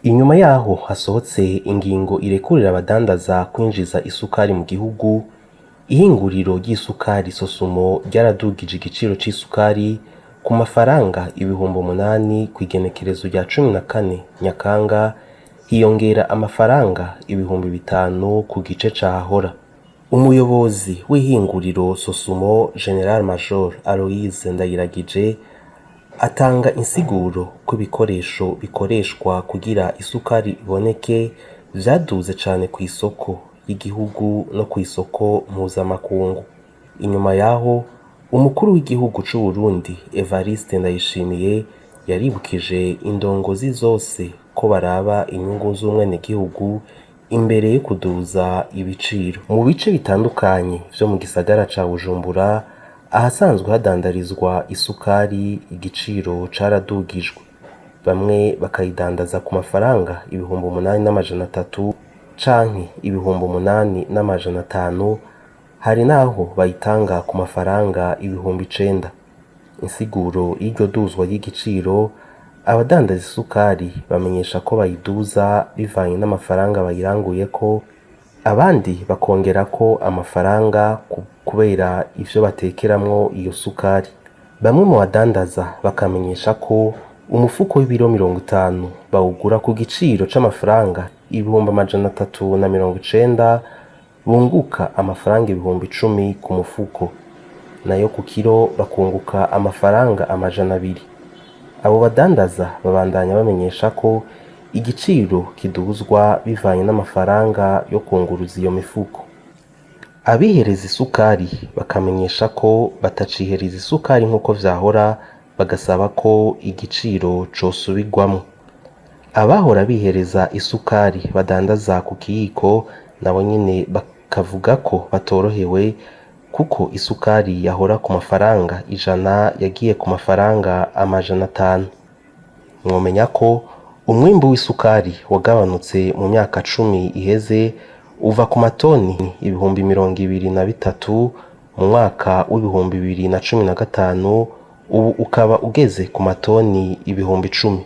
Inyuma yaho hasohotse ingingo irekurira abadandaza kwinjiza isukari mu gihugu, ihinguriro ry'isukari Sosumo ryaradugije igiciro c'isukari ku mafaranga 8,000 kw'igenekerezo rya 14 Nyakanga, hiyongera amafaranga 5,000 ku gice cahahora. Umuyobozi w'ihinguriro Sosumo General Major Aloise Ndayiragije atanga insiguro ko ibikoresho bikoreshwa kugira isukari iboneke vyaduze cane ku isoko y'igihugu no ku isoko mpuzamakungu. Inyuma yaho umukuru w'igihugu c'u Burundi Evariste Ndayishimiye yaribukije indongozi zose ko baraba inyungu z'umwenegihugu imbere yo kuduza ibiciro. Mu bice bitandukanye vyo mu gisagara ca Bujumbura ahasanzwe hadandarizwa isukari, igiciro caradugijwe. Bamwe bakayidandaza ku mafaranga 8,300 canke 8,500, hari naho bayitanga ku mafaranga 9,000. Insiguro y'iryo duzwa y'igiciro, abadandaza isukari bamenyesha ko bayiduza bivanye n'amafaranga bayiranguyeko, abandi bakongerako amafaranga kubera ivyo batekeramwo iyo sukari. Bamwe mu badandaza bakamenyesha ko umufuko w'ibiro 50 bawugura ku giciro c'amafaranga 390, bunguka amafaranga 10,000 ku mufuko, nayo ku kiro bakunguka amafaranga 200. Abo badandaza babandanya bamenyesha ko igiciro kiduzwa bivanye n'amafaranga yo kunguruza iyo mifuko. Abihereza isukari bakamenyesha ko batacihereza isukari nk'uko vyahora, bagasaba ko igiciro cosubirwamwo. Abahora bihereza isukari badandaza ku kiyiko nabo nyene bakavuga ko batorohewe kuko isukari yahora ku mafaranga 100 yagiye ku mafaranga 500. Mwomenya ko umwimbu w'isukari wagabanutse mu myaka 10 iheze uva ku matoni 23,000 mu mwaka w'2015, ubu ukaba ugeze ku matoni 10,000.